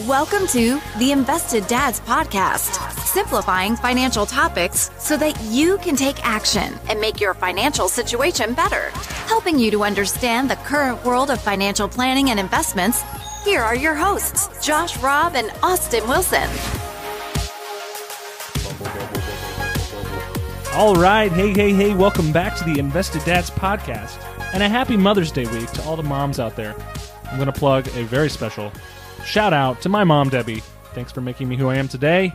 Welcome to the Invested Dads Podcast, simplifying financial topics so that you can take action and make your financial situation better. Helping you to understand the current world of financial planning and investments, here are your hosts, Josh Robb and Austin Wilson. All right, hey, welcome back to the Invested Dads Podcast, and a happy Mother's Day week to all the moms out there. I'm going to plug a very special shout out to my mom, Debbie. Thanks for making me who I am today.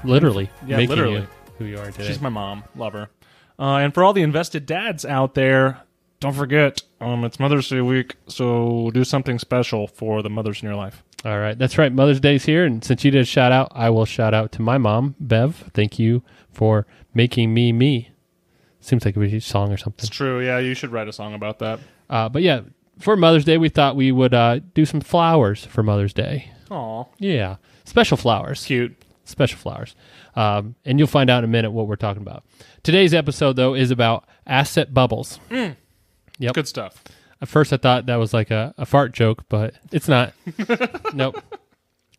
Literally. Yeah, making literally. You who you are today. She's my mom. Love her. And for all the invested dads out there, don't forget, it's Mother's Day week, so do something special for the mothers in your life. All right, that's right. Mother's Day's here, and since you did a shout out, I will shout out to my mom, Bev. Thank you for making me me. Seems like a song or something. It's true. Yeah, you should write a song about that. But yeah, for Mother's Day, we thought we would do some flowers for Mother's Day. Aw. Yeah, special flowers. Cute. Special flowers. And you'll find out in a minute what we're talking about. Today's episode, though, is about asset bubbles. Yep. Good stuff. At first, I thought that was like a fart joke, but it's not. Nope.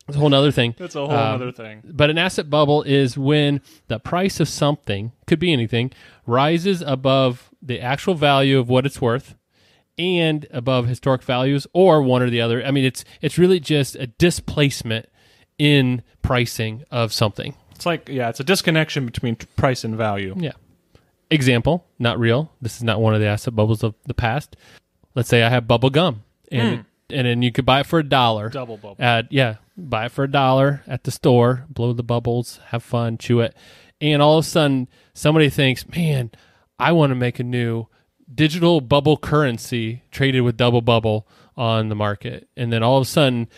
It's a whole other thing. That's a whole other thing. But an asset bubble is when the price of something, could be anything, rises above the actual value of what it's worth and above historic values, or one or the other. I mean, it's really just a displacement in pricing of something. It's like, it's a disconnection between price and value. Yeah. Example, not real. This is not one of the asset bubbles of the past. Let's say I have bubble gum, and then you could buy it for $1. Double bubble. Buy it for $1 at the store, blow the bubbles, have fun, chew it. And all of a sudden, somebody thinks, man, I want to make a new digital bubble currency traded with double bubble on the market. And then all of a sudden,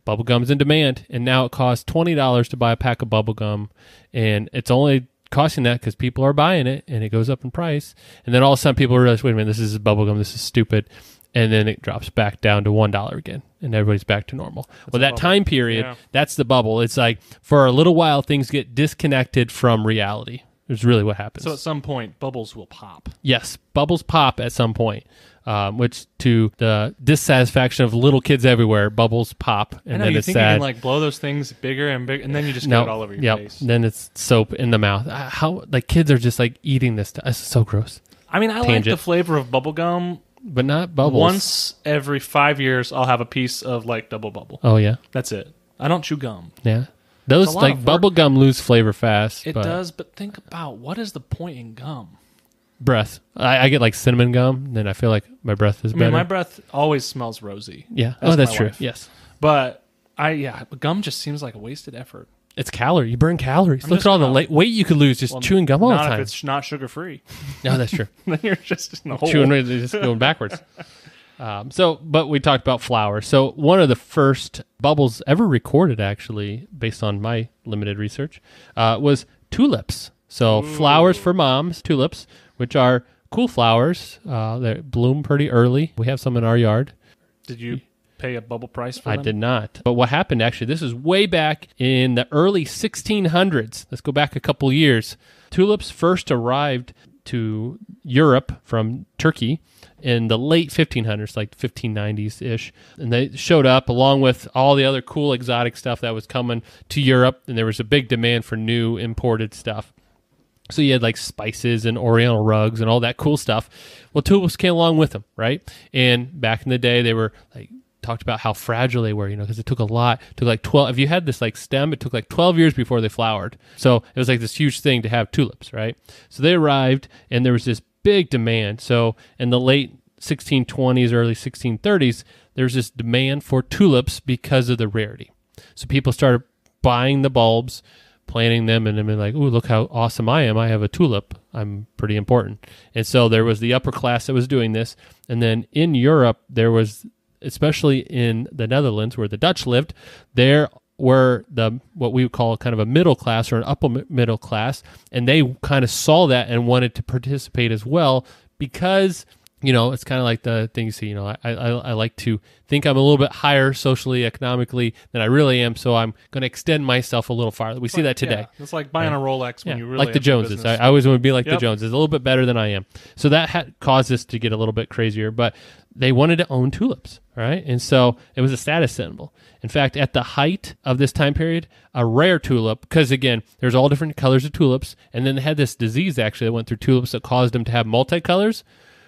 bubble gum's in demand, and now it costs $20 to buy a pack of bubble gum. And it's only costing that because people are buying it, and it goes up in price. And then all of a sudden, people realize, wait a minute, this is bubble gum, this is stupid. And then it drops back down to $1 again, and everybody's back to normal. Well, that time period, that's the bubble. It's like, for a little while, things get disconnected from reality. It's really what happens. So at some point, bubbles will pop. Yes, bubbles pop at some point, which to the dissatisfaction of little kids everywhere, bubbles pop, and then you it's think sad. You can blow those things bigger and bigger, and then you just get it all over your face. Then it's soap in the mouth. How kids are just eating this stuff. It's so gross. I mean, I like the flavor of bubble gum. But not bubbles. Once every 5 years, I'll have a piece of double bubble. Oh, yeah? That's it. I don't chew gum. Yeah. Those bubble gum lose flavor fast. It does, but think about what is the point in gum? Breath. I get cinnamon gum, then I feel like my breath is better. I mean, my breath always smells rosy. Yeah. That's true. Wife. Yes. But gum just seems like a wasted effort. It's calorie. You burn calories. Look at all the weight you could lose just chewing gum all the time. Not if it's not sugar-free. No, that's true. Then you're just in the hole. Chewing, just going backwards. But we talked about flowers. So one of the first bubbles ever recorded, actually, based on my limited research, was tulips. So flowers for moms, tulips, which are cool flowers. They bloom pretty early. We have some in our yard. Did you pay a bubble price for them? I did not. But what happened, actually, this is way back in the early 1600s. Let's go back a couple years. Tulips first arrived to Europe from Turkey in the late 1500s, like 1590s-ish. And they showed up along with all the other cool exotic stuff that was coming to Europe, and there was a big demand for new imported stuff. So you had spices and oriental rugs and all that cool stuff. Well, tulips came along with them, right? And back in the day, they were talked about how fragile they were, because it took a lot. It took 12. If you had this stem, it took 12 years before they flowered. So it was this huge thing to have tulips, right? So they arrived, and there was this big demand. So in the late 1620s, early 1630s, there's this demand for tulips because of the rarity. So people started buying the bulbs, planting them, and then being like, ooh, look how awesome I am. I have a tulip. I'm pretty important. And so there was the upper class that was doing this. And then in Europe, there was, especially in the Netherlands where the Dutch lived, there were what we would call kind of a middle class or an upper middle class, and they kind of saw that and wanted to participate as well because it's kind of like the thing you see, I like to think I'm a little bit higher socially, economically than I really am, so I'm going to extend myself a little farther. We see that today. Yeah. It's like buying a Rolex when you really like the Joneses. I always want to be like the Joneses, a little bit better than I am. So that caused this to get a little bit crazier, but they wanted to own tulips, right? And so it was a status symbol. In fact, at the height of this time period, a rare tulip, because again, there's all different colors of tulips, and then they had this disease actually that went through tulips that caused them to have multicolors,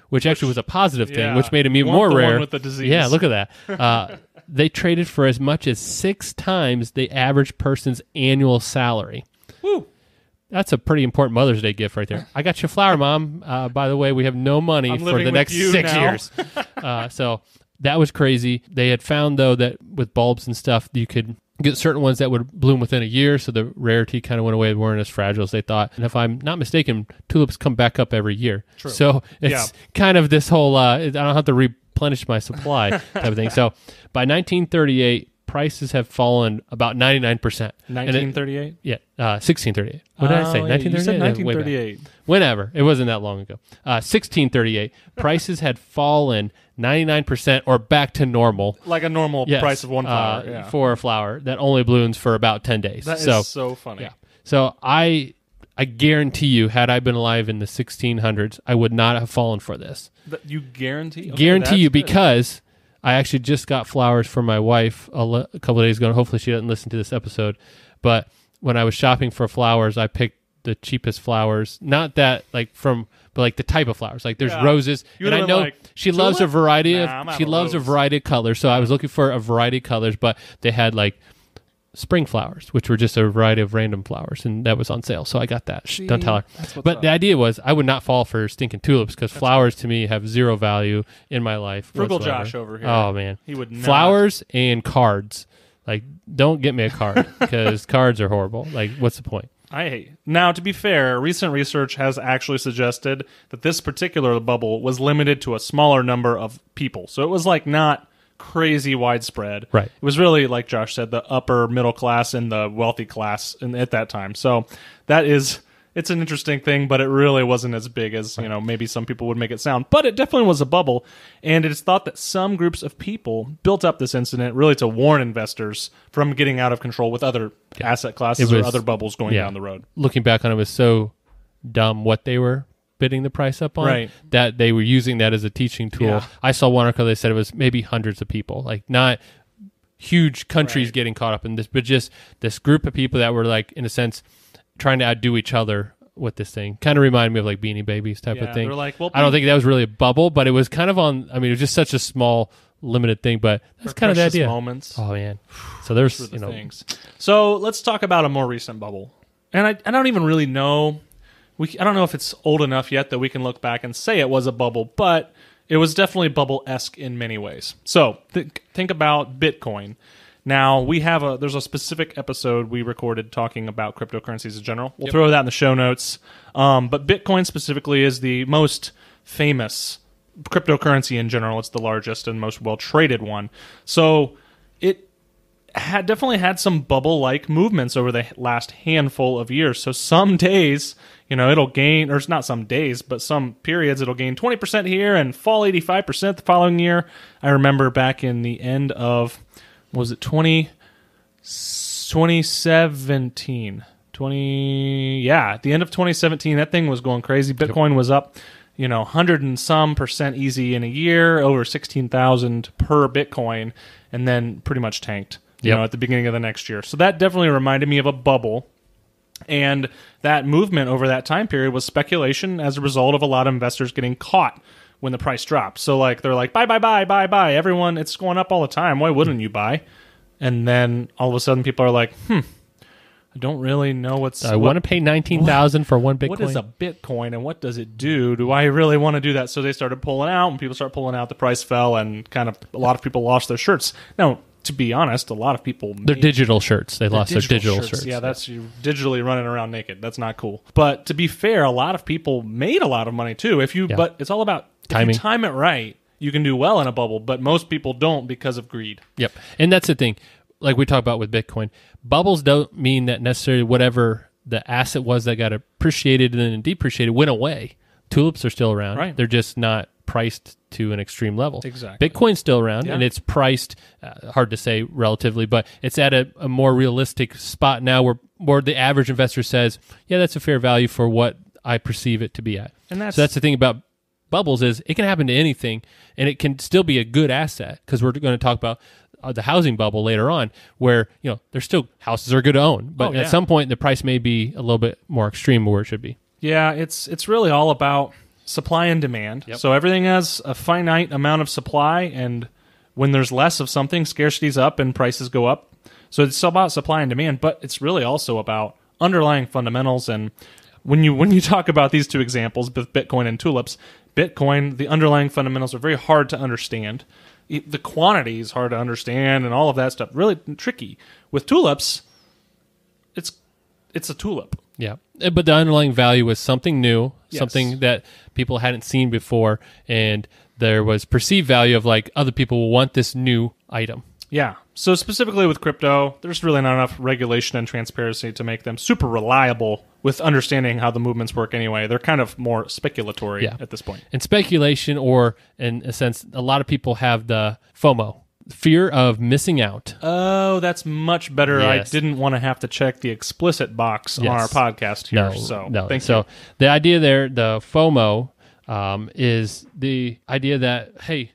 which actually was a positive thing, which made them even more rare. One with the disease. Yeah, look at that. They traded for as much as 6 times the average person's annual salary. Woo! That's a pretty important Mother's Day gift right there. I got you a flower, Mom. By the way, we have no money for the next 6 years. So that was crazy. They had found, though, that with bulbs and stuff, you could get certain ones that would bloom within a year, so the rarity kind of went away. They weren't as fragile as they thought. And if I'm not mistaken, tulips come back up every year. True. So it's kind of this whole, I don't have to replenish my supply type of thing. So by 1938, prices have fallen about 99%. 1938? Yeah, 1638. What did I say? 1938? You said 1938. Whenever. It wasn't that long ago. 1638, prices had fallen 99% or back to normal. Like a normal price of one flower. For a flower that only blooms for about 10 days. That is so funny. Yeah. So I guarantee you, had I been alive in the 1600s, I would not have fallen for this. You guarantee? Okay, guarantee you, good. because I actually just got flowers for my wife a couple of days ago, and hopefully she doesn't listen to this episode. But when I was shopping for flowers, I picked the cheapest flowers. Not that but like the type of flowers. Like there's roses, and I know she loves a variety of colors. So I was looking for a variety of colors, but they had like spring flowers, which were just a variety of random flowers, and that was on sale. So I got that. Don't tell her. But the idea was I would not fall for stinking tulips, because flowers to me have zero value in my life. Frugal whatsoever. Josh over here. Oh man, he would not. Flowers and cards. Like, don't get me a card, because cards are horrible. Like, what's the point? Now, to be fair, recent research has actually suggested that this particular bubble was limited to a smaller number of people. So it was like not crazy widespread. Right. It was really, like Josh said, the upper middle class and the wealthy class at that time. So it's an interesting thing, but it really wasn't as big as, maybe some people would make it sound. But it definitely was a bubble, and it is thought that some groups of people built up this incident really to warn investors from getting out of control with other asset classes or other bubbles going down the road. Looking back on it, was so dumb what they were bidding the price up on, that they were using that as a teaching tool. Yeah. I saw one article, they said it was maybe hundreds of people, like not huge countries getting caught up in this, but just this group of people that were like, in a sense, trying to outdo each other with this thing. Kind of reminded me of like Beanie Babies type of thing. Like, I don't think that was really a bubble, but it was kind of on, it was just such a small, limited thing, but that's kind of the idea. Moments. Oh man. So there's, things. So let's talk about a more recent bubble. And I don't even really know, I don't know if it's old enough yet that we can look back and say it was a bubble, but it was definitely bubble-esque in many ways. So think about Bitcoin. Now, there's a specific episode we recorded talking about cryptocurrencies in general. We'll throw that in the show notes. But Bitcoin specifically is the most famous cryptocurrency in general. It's the largest and most well-traded one. So it definitely had some bubble-like movements over the last handful of years. So some days, it'll gain, or it's not some days, but some periods it'll gain 20% here and fall 85% the following year. I remember back in the end of... was it 2017? At the end of 2017, that thing was going crazy. Bitcoin was up, 100 and some percent easy in a year, over 16,000 per Bitcoin, and then pretty much tanked, at the beginning of the next year. So that definitely reminded me of a bubble. And that movement over that time period was speculation as a result of a lot of investors getting caught when the price dropped. So they're like, buy. Everyone, it's going up all the time. Why wouldn't you buy? And then all of a sudden people are like, I don't really know I want to pay $19,000 for one Bitcoin. What is a Bitcoin and what does it do? Do I really want to do that? So they started pulling out. When people started pulling out, the price fell, and kind of a lot of people lost their shirts. Now, to be honest, a lot of people... Their digital shirts. They lost their digital shirts. Yeah, that's you digitally running around naked. That's not cool. But to be fair, a lot of people made a lot of money too. But it's all about timing. If you time it right, you can do well in a bubble, but most people don't because of greed. Yep. And that's the thing. Like we talk about with Bitcoin, bubbles don't mean that necessarily whatever the asset was that got appreciated and then depreciated went away. Tulips are still around. Right. They're just not priced to an extreme level. Exactly. Bitcoin's still around, and it's priced, hard to say relatively, but it's at a more realistic spot now where the average investor says, yeah, that's a fair value for what I perceive it to be at. And so that's the thing about bubbles is it can happen to anything, and it can still be a good asset, because we're going to talk about the housing bubble later on, where there's still houses are good to own, but at some point the price may be a little bit more extreme where it should be. Yeah, it's really all about supply and demand. Yep. So everything has a finite amount of supply, and when there's less of something, scarcity's up and prices go up. So it's about supply and demand, but it's really also about underlying fundamentals. And when you talk about these two examples, Bitcoin and Tulips, Bitcoin, the underlying fundamentals are very hard to understand. The quantity is hard to understand, and all of that stuff really tricky. With Tulips, it's a tulip. Yeah, but the underlying value was something new, something that people hadn't seen before, and there was perceived value of like other people will want this new item. Yeah. So specifically with crypto, there's really not enough regulation and transparency to make them super reliable with understanding how the movements work anyway. They're kind of more speculatory at this point. And speculation, or in a sense, a lot of people have the FOMO, fear of missing out. Oh, that's much better. Yes. I didn't want to have to check the explicit box on our podcast here. Thank you. The idea there, the FOMO, is the idea that, hey,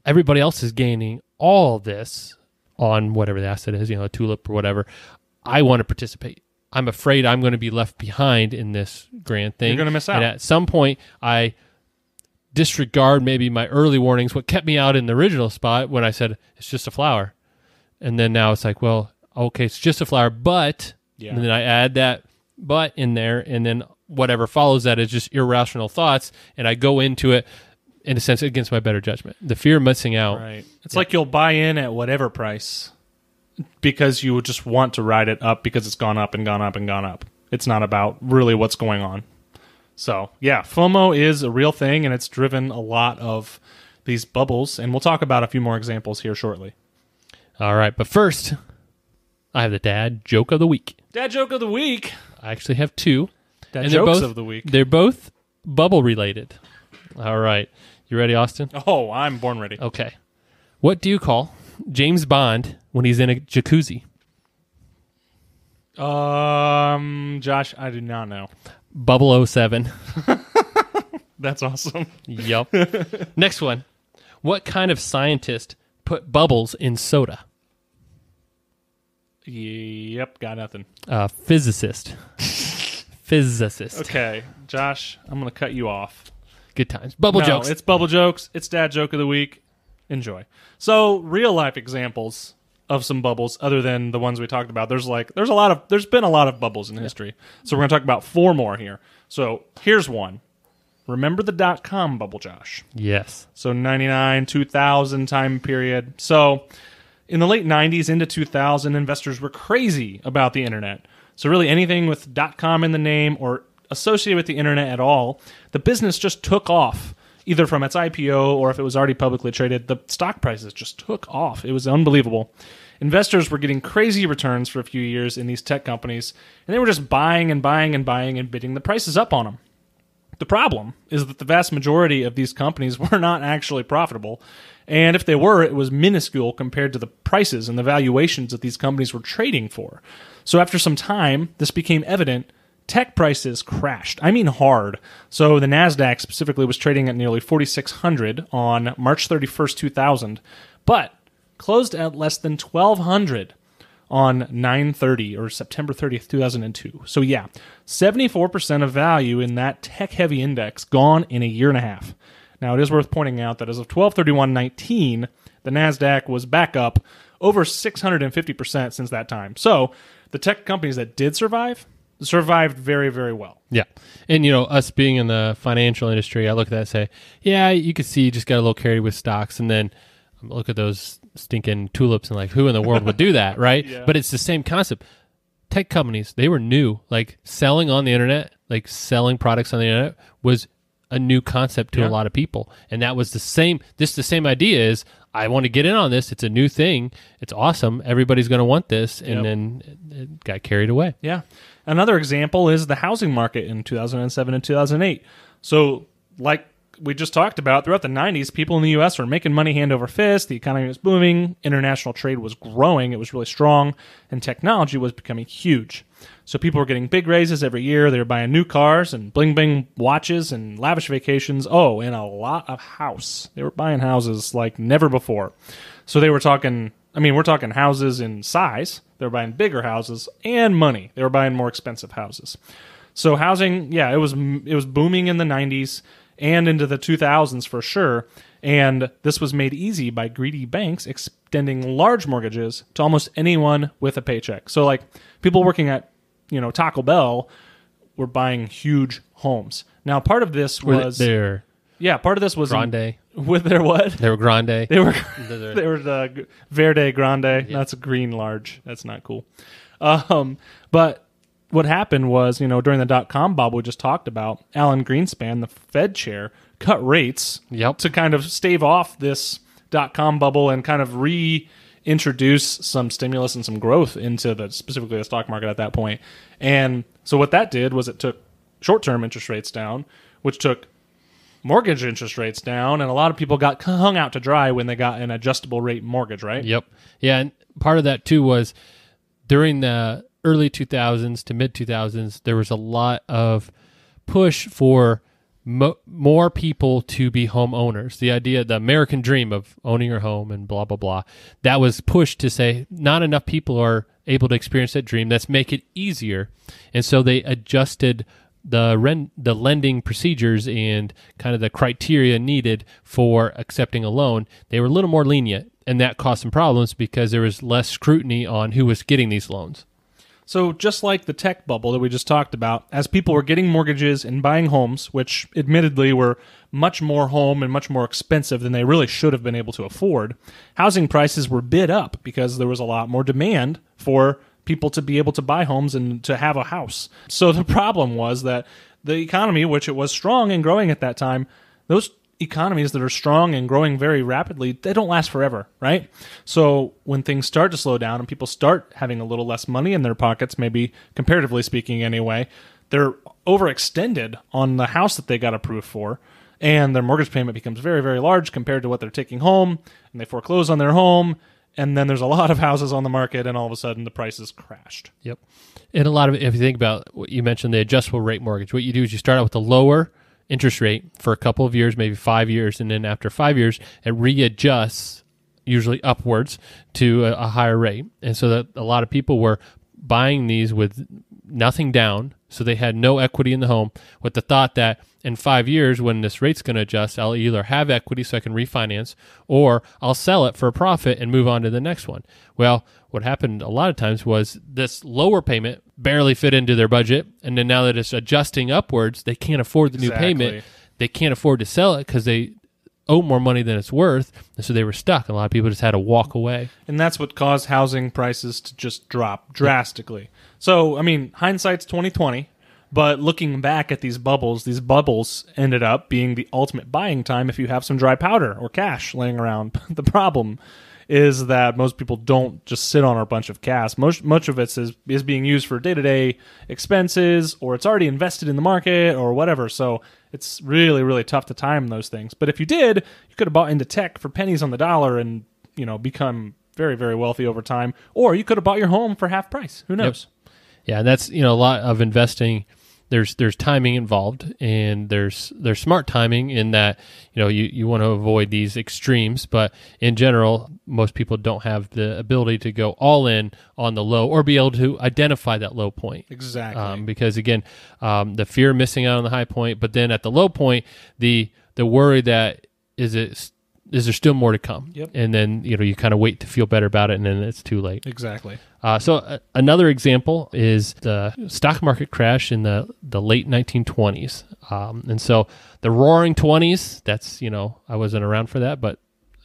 everybody else is gaining all this on whatever the asset is, a tulip or whatever. I want to participate. I'm afraid I'm going to be left behind in this grand thing. You're going to miss out. And at some point, I disregard maybe my early warnings, what kept me out in the original spot when I said, it's just a flower. And then now it's like, well, okay, it's just a flower, but, and then I add that but in there, and then whatever follows that is just irrational thoughts, and I go into it, in a sense, against my better judgment. The fear of missing out. Right. It's like you'll buy in at whatever price because you would just want to ride it up because it's gone up and gone up and gone up. It's not about really what's going on. So, yeah, FOMO is a real thing, and it's driven a lot of these bubbles, and we'll talk about a few more examples here shortly. All right, but first, I have the dad joke of the week. Dad joke of the week? I actually have two. Dad jokes of the week. They're both bubble-related. All right. You ready, Austin? Oh, I'm born ready. Okay. What do you call James Bond when he's in a jacuzzi? Josh, I do not know. Bubble 07. That's awesome. Yup. Next one. What kind of scientist put bubbles in soda? Yep, got nothing. Physicist. Physicist. Okay, Josh, I'm going to cut you off. Good times. Bubble jokes. It's bubble jokes. It's dad joke of the week. Enjoy. So, real life examples of some bubbles other than the ones we talked about. There's been a lot of bubbles in history. So we're going to talk about 4 more here. So, here's one. Remember the .com bubble, Josh? Yes. So 99, 2000 time period. So in the late 90s into 2000, investors were crazy about the internet. So really anything with .com in the name or associated with the internet at all, the business just took off, either from its IPO or if it was already publicly traded. The stock prices just took off. It was unbelievable. Investors were getting crazy returns for a few years in these tech companies, and they were just buying and buying and buying and bidding the prices up on them. The problem is that the vast majority of these companies were not actually profitable, and if they were, it was minuscule compared to the prices and the valuations that these companies were trading for. So after some time, this became evident. Tech prices crashed. I mean hard. So the NASDAQ specifically was trading at nearly 4,600 on March 31st, 2000, but closed at less than 1,200 on 9/30 or September 30th, 2002. So yeah, 74% of value in that tech-heavy index gone in a year and a half. Now, it is worth pointing out that as of 12/31/19, the NASDAQ was back up over 650% since that time. So the tech companies that did survived very, very well. Yeah. And, us being in the financial industry, I look at that and say, yeah, you could see you just got a little carried with stocks. And then look at those stinking tulips and like, who in the world would do that, right? Yeah. But it's the same concept. Tech companies, they were new. Like selling on the internet, like selling products on the internet was a new concept to a lot of people. And that was the same idea is, I want to get in on this. It's a new thing. It's awesome. Everybody's going to want this. And then it got carried away. Yeah. Another example is the housing market in 2007 and 2008. So like we just talked about, throughout the 90s, people in the U.S. were making money hand over fist. The economy was booming. International trade was growing. It was really strong. And technology was becoming huge. So people were getting big raises every year. They were buying new cars and bling-bling watches and lavish vacations. Oh, and a lot of house. They were buying houses like never before. So they were talking, we're talking houses in size. They were buying bigger houses and money. They were buying more expensive houses. So housing, it was booming in the 90s and into the 2000s for sure. And this was made easy by greedy banks extending large mortgages to almost anyone with a paycheck. So like people working at, Taco Bell were buying huge homes. Now, part of this was part of this was Grande. With their what? They were Grande. They were the Verde Grande. Yep. That's a green large. That's not cool. But what happened was, during the dot-com bubble we just talked about, Alan Greenspan, the Fed chair, cut rates to kind of stave off this dot-com bubble and kind of reintroduce some stimulus and some growth into specifically the stock market at that point. And so what that did was it took short-term interest rates down, which took mortgage interest rates down, and a lot of people got hung out to dry when they got an adjustable rate mortgage, right? Yep. Yeah, and part of that too was during the early 2000s to mid 2000s, there was a lot of push for more people to be homeowners. The idea, the American dream of owning your home and blah, blah, blah, that was pushed to say not enough people are able to experience that dream. Let's make it easier. And so they adjusted the lending procedures and kind of the criteria needed for accepting a loan. They were a little more lenient, and that caused some problems because there was less scrutiny on who was getting these loans. So just like the tech bubble that we just talked about, as people were getting mortgages and buying homes, which admittedly were much more home and much more expensive than they really should have been able to afford, housing prices were bid up because there was a lot more demand for people to be able to buy homes and to have a house. So the problem was that the economy, which it was strong and growing at that time, those economies that are strong and growing very rapidly, they don't last forever, right? So when things start to slow down and people start having a little less money in their pockets, maybe comparatively speaking anyway, they're overextended on the house that they got approved for, and their mortgage payment becomes very, very large compared to what they're taking home, and they foreclose on their home, and then there's a lot of houses on the market, and all of a sudden the prices crashed. Yep. And a lot of it, if you think about what you mentioned, the adjustable rate mortgage, what you do is you start out with a lower interest rate for a couple of years, maybe 5 years, and then after 5 years, it readjusts, usually upwards, to a higher rate. And so that a lot of people were buying these with nothing down, so they had no equity in the home, with the thought that in 5 years, when this rate's going to adjust, I'll either have equity so I can refinance, or I'll sell it for a profit and move on to the next one. Well, what happened a lot of times was this lower payment barely fit into their budget, and then now that it's adjusting upwards, they can't afford the new payment. They can't afford to sell it because they owe more money than it's worth, and so they were stuck. A lot of people just had to walk away. And that's what caused housing prices to just drop drastically. So, hindsight's 20/20, but looking back at these bubbles ended up being the ultimate buying time if you have some dry powder or cash laying around. The problem is that most people don't just sit on a bunch of cash. Much of it is being used for day-to-day expenses, or it's already invested in the market or whatever. So it's really, really tough to time those things. But if you did, you could have bought into tech for pennies on the dollar and, become very, very wealthy over time. Or you could have bought your home for half price. Who knows? Yep. Yeah, and that's, a lot of investing. There's timing involved, and there's smart timing in that, you want to avoid these extremes, but in general, most people don't have the ability to go all in on the low or be able to identify that low point. Exactly. Because again, the fear of missing out on the high point, but then at the low point, the worry that is there still more to come? Yep. And then, you kind of wait to feel better about it, and then it's too late. Exactly. So another example is the stock market crash in the late 1920s. And so the roaring 20s, that's, I wasn't around for that, but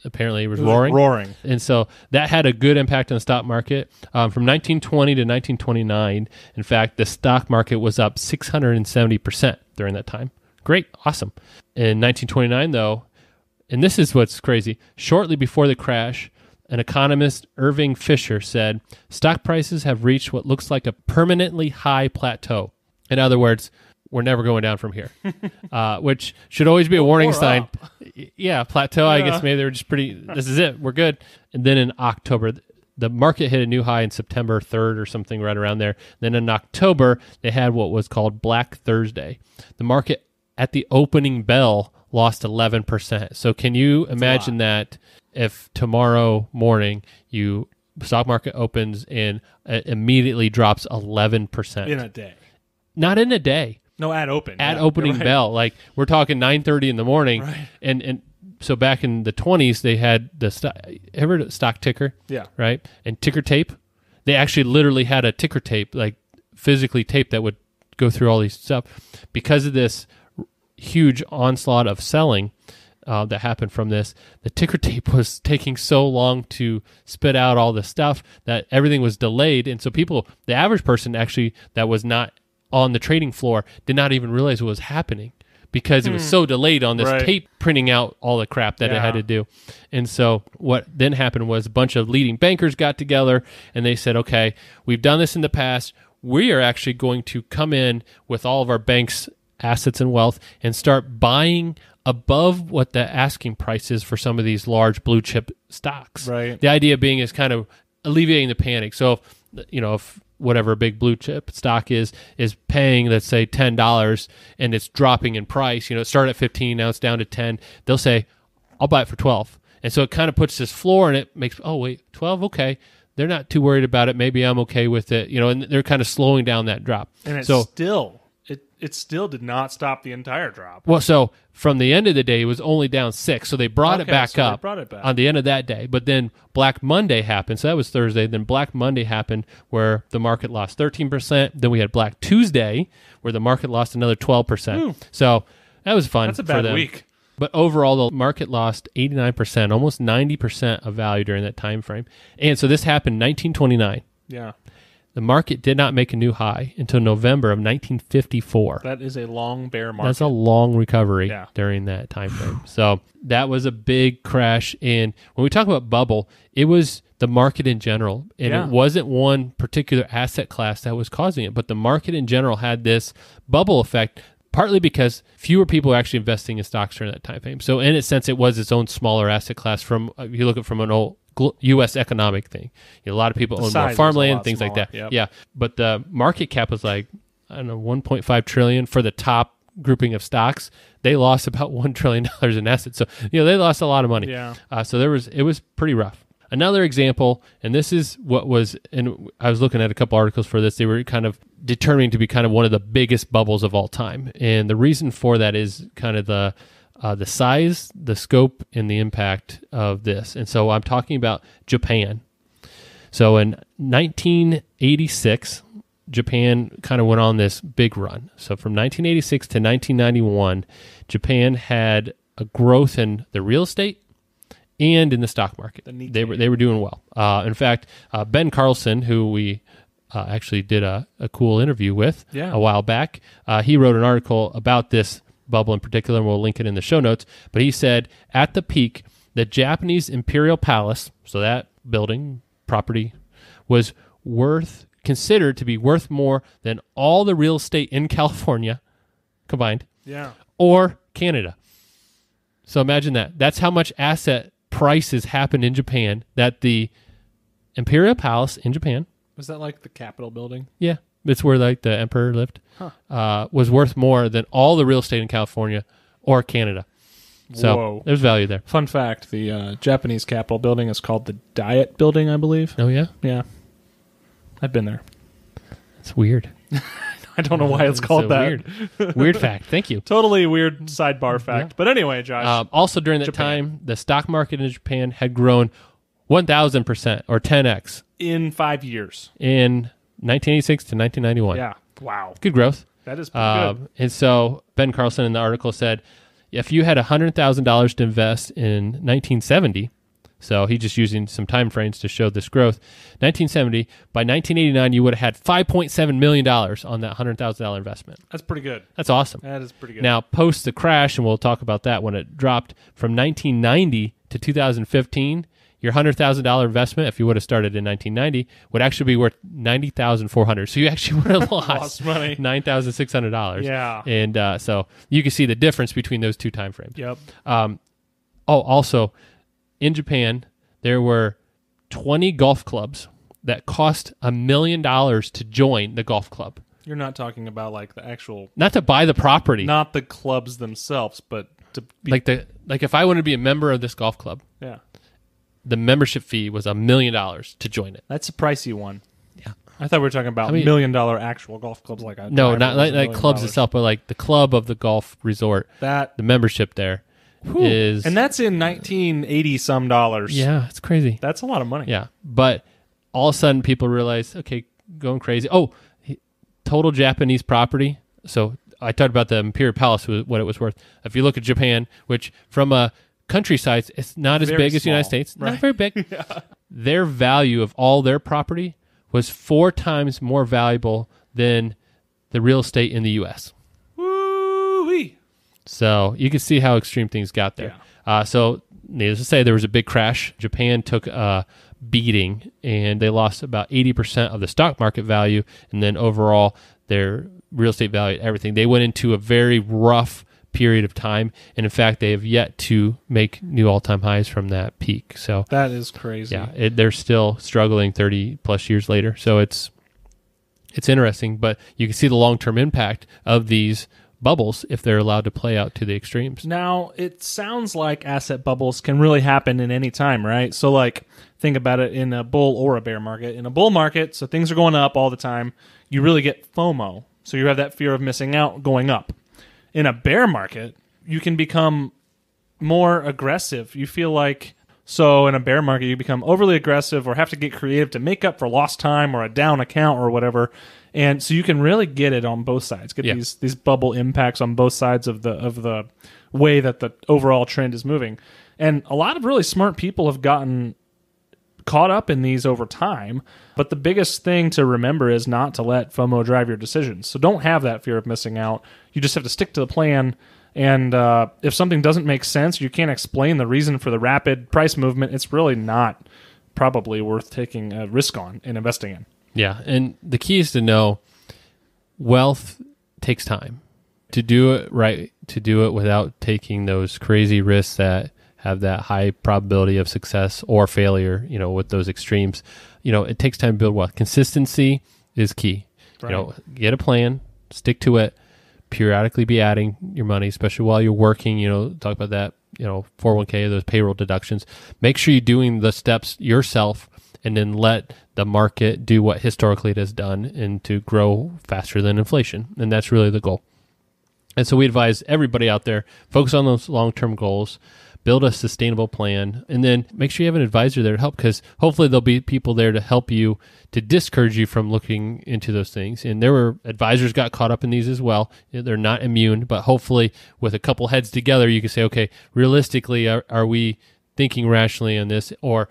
apparently it was roaring. And so that had a good impact on the stock market. From 1920 to 1929, in fact, the stock market was up 670% during that time. Great. Awesome. In 1929, though, and this is what's crazy, shortly before the crash, an economist, Irving Fisher, said, stock prices have reached what looks like a permanently high plateau. In other words, we're never going down from here, which should always be a warning sign. Yeah, plateau. I guess maybe they were just this is it. We're good. And then in October, the market hit a new high in September 3rd or something right around there. Then in October, they had what was called Black Thursday. The market at the opening bell lost 11%. So can you imagine that if tomorrow morning stock market opens and it immediately drops 11%? In a day. Not in a day. No, at open. At opening bell. Like we're talking 9:30 in the morning. Right. And so back in the 20s, they had the stock ticker. Yeah. Right. And ticker tape. They actually literally had a ticker tape, like physically tape that would go through all these stuff. Because of this huge onslaught of selling that happened from this, the ticker tape was taking so long to spit out all the stuff that everything was delayed. And so the average person actually that was not on the trading floor did not even realize what was happening because it was so delayed on this tape printing out all the crap that it had to do. And so what then happened was a bunch of leading bankers got together and they said, okay, we've done this in the past. We are actually going to come in with all of our bank's assets and wealth and start buying above what the asking price is for some of these large blue chip stocks. Right. The idea being is kind of alleviating the panic. So, if whatever a big blue chip stock is paying, let's say $10 and it's dropping in price, it started at 15, now it's down to 10. They'll say, I'll buy it for 12. And so it kind of puts this floor and it makes, 12. Okay. They're not too worried about it. Maybe I'm okay with it, and they're kind of slowing down that drop. And it still did not stop the entire drop. Well, so from the end of the day, it was only down 6. So they brought it back up on the end of that day. But then Black Monday happened. So that was Thursday. Then Black Monday happened where the market lost 13%. Then we had Black Tuesday where the market lost another 12%. So that was fun. That's a bad week. But overall, the market lost 89%, almost 90% of value during that time frame. And so this happened in 1929. Yeah. The market did not make a new high until November of 1954. That is a long bear market. That's a long recovery during that time frame. So that was a big crash. And when we talk about bubble, it was the market in general. And it wasn't one particular asset class that was causing it, but the market in general had this bubble effect, partly because fewer people were actually investing in stocks during that time frame. So in a sense, it was its own smaller asset class from, if you look at it from an old U.S. economic thing. A lot of people own more farmland, things like that. Yep. Yeah. But the market cap was like, I don't know, $1.5 trillion for the top grouping of stocks. They lost about $1 trillion in assets. So, they lost a lot of money. Yeah. So it was pretty rough. Another example, and this is what was, and I was looking at a couple articles for this, they were kind of determining to be kind of one of the biggest bubbles of all time. And the reason for that is kind of the size, the scope, and the impact of this. And so I'm talking about Japan. So in 1986, Japan kind of went on this big run. So from 1986 to 1991, Japan had a growth in the real estate and in the stock market. They were doing well. In fact, Ben Carlson, who we actually did a cool interview with a while back, he wrote an article about this bubble in particular, and we'll link it in the show notes. But he said, at the peak, the Japanese Imperial Palace, so that building, property, was considered to be worth more than all the real estate in California combined, or Canada. So imagine that. That's how much asset prices happened in Japan, that the Imperial Palace in Japan. Was that like the Capitol building? Yeah. It's where like the emperor lived. Was worth more than all the real estate in California or Canada. So there's value there. Fun fact, the Japanese Capitol building is called the Diet Building, I believe. Oh, yeah? Yeah. I've been there. It's weird. I don't know why it's called that. Weird fact. Thank you. Totally weird sidebar fact. Yeah. But anyway, Josh. Also during that time, the stock market in Japan had grown 1,000% or 10x. In 5 years. In 1986 to 1991. Yeah. Wow. Good growth. That is pretty good. And so Ben Carlson in the article said, if you had $100,000 to invest in 1970, so he's just using some time frames to show this growth, 1970, by 1989, you would have had $5.7 million on that $100,000 investment. That's pretty good. That's awesome. That is pretty good. Now, post the crash, and we'll talk about that when it dropped from 1990 to 2015, your $100,000 investment, if you would have started in 1990, would actually be worth $90,400. So you actually would have lost money. $9,600. Yeah. And so you can see the difference between those two time frames. Yep. Also, in Japan, there were 20 golf clubs that cost $1 million to join the golf club. You're not talking about like the actual, Not to buy the property. not the clubs themselves, but to be, Like if I wanted to be a member of this golf club, yeah. the membership fee was $1 million to join it. That's a pricey one. Yeah. I thought we were talking about $1 million actual golf clubs, like a No, driver not was $1 like million. clubs itself, but like the club of the golf resort. That The membership there is, and that's in 1980 some dollars. yeah, it's crazy. That's a lot of money. Yeah, but all of a sudden people realize, okay, going crazy. Oh, total Japanese property. So I talked about the Imperial Palace, what it was worth. If you look at Japan, which from a countryside, it's not as Very big as the United small, States. right. Not very big. Their value of all their property was 4 times more valuable than the real estate in the U.S. Woo-wee. So you can see how extreme things got there. So needless to say, there was a big crash. Japan took a beating, and they lost about 80% of the stock market value, and then overall their real estate value, everything. They went into a very rough period of time, and in fact, they have yet to make new all-time highs from that peak. So That is crazy. yeah, they're still struggling 30 plus years later. So it's interesting, but you can see the long-term impact of these bubbles if they're allowed to play out to the extremes. Now, it sounds like asset bubbles can really happen in any time, right? So, like, think about it in a bull or a bear market. In a bull market, so things are going up all the time, you really get FOMO. So you have that fear of missing out going up. In a bear market, you can become more aggressive. You feel like, so in a bear market, you become overly aggressive or have to get creative to make up for lost time or a down account or whatever. And so you can really get it on both sides, get these bubble impacts on both sides of the way that the overall trend is moving. And a lot of really smart people have gotten caught up in these over time. But the biggest thing to remember is not to let FOMO drive your decisions. So don't have that fear of missing out. You just have to stick to the plan. And if something doesn't make sense, you can't explain the reason for the rapid price movement, it's really not probably worth taking a risk on and investing in. Yeah, and the key is to know wealth takes time. To do it right, to do it without taking those crazy risks that have that high probability of success or failure, with those extremes, it takes time to build wealth. Consistency is key. Right. Get a plan, stick to it, periodically be adding your money, especially while you're working, talk about that, 401k, those payroll deductions. Make sure you're doing the steps yourself and then let the market do what historically it has done and to grow faster than inflation. And that's really the goal. And so we advise everybody out there, focus on those long-term goals, build a sustainable plan, and then make sure you have an advisor there to help, because hopefully there'll be people there to help you, to discourage you from looking into those things. And there were advisors got caught up in these as well. They're not immune, but hopefully with a couple heads together, you can say, okay, realistically, are we thinking rationally on this? Or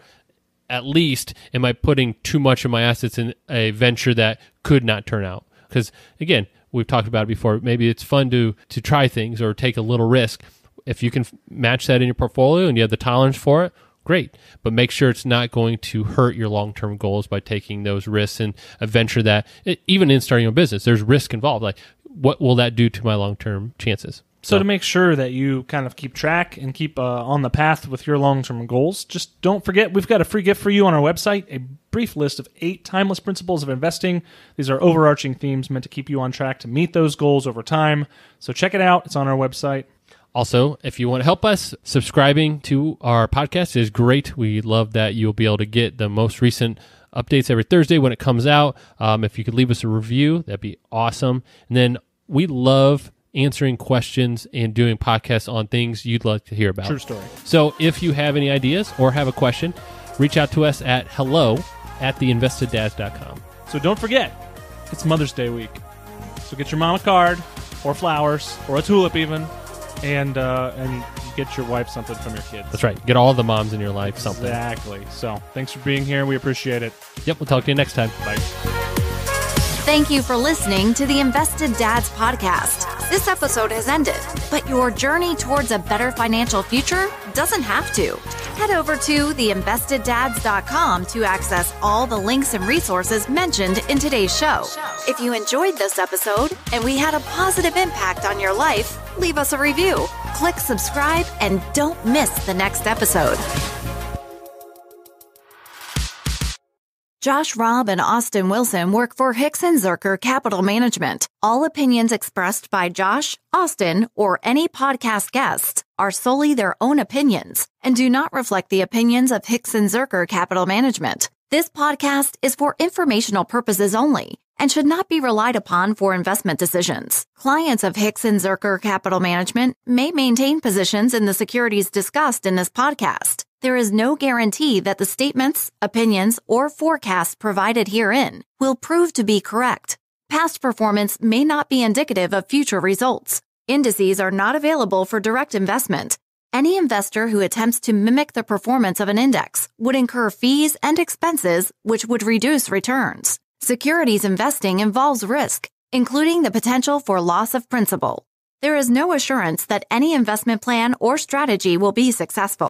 at least, am I putting too much of my assets in a venture that could not turn out? Because again, we've talked about it before. Maybe it's fun to try things or take a little risk. If you can match that in your portfolio and you have the tolerance for it, great. But make sure it's not going to hurt your long-term goals by taking those risks in a venture that, even in starting a business, there's risk involved. Like, what will that do to my long-term chances? So to make sure that you kind of keep track and keep on the path with your long-term goals, just don't forget, we've got a free gift for you on our website, a brief list of 8 timeless principles of investing. These are overarching themes meant to keep you on track to meet those goals over time. So check it out. It's on our website. Also, if you want to help us, subscribing to our podcast is great. We love that you'll be able to get the most recent updates every Thursday when it comes out. If you could leave us a review, that'd be awesome. And then we love answering questions and doing podcasts on things you'd like to hear about. True story. So if you have any ideas or have a question, reach out to us at hello@theinvesteddads.com. So don't forget, it's Mother's Day week. So get your mom a card or flowers or a tulip even, and get your wife something from your kids. That's right. Get all the moms in your life something. Exactly. So thanks for being here. We appreciate it. Yep. We'll talk to you next time. Bye. Thank you for listening to the Invested Dads podcast. This episode has ended, but your journey towards a better financial future doesn't have to. Head over to theinvesteddads.com to access all the links and resources mentioned in today's show. If you enjoyed this episode and we had a positive impact on your life, leave us a review, click subscribe, and don't miss the next episode. Josh Robb and Austin Wilson work for Hicks & Zerker Capital Management. All opinions expressed by Josh, Austin, or any podcast guests are solely their own opinions and do not reflect the opinions of Hicks & Zerker Capital Management. This podcast is for informational purposes only and should not be relied upon for investment decisions. Clients of Hicks & Zerker Capital Management may maintain positions in the securities discussed in this podcast. There is no guarantee that the statements, opinions, or forecasts provided herein will prove to be correct. Past performance may not be indicative of future results. Indices are not available for direct investment. Any investor who attempts to mimic the performance of an index would incur fees and expenses which would reduce returns. Securities investing involves risk, including the potential for loss of principal. There is no assurance that any investment plan or strategy will be successful.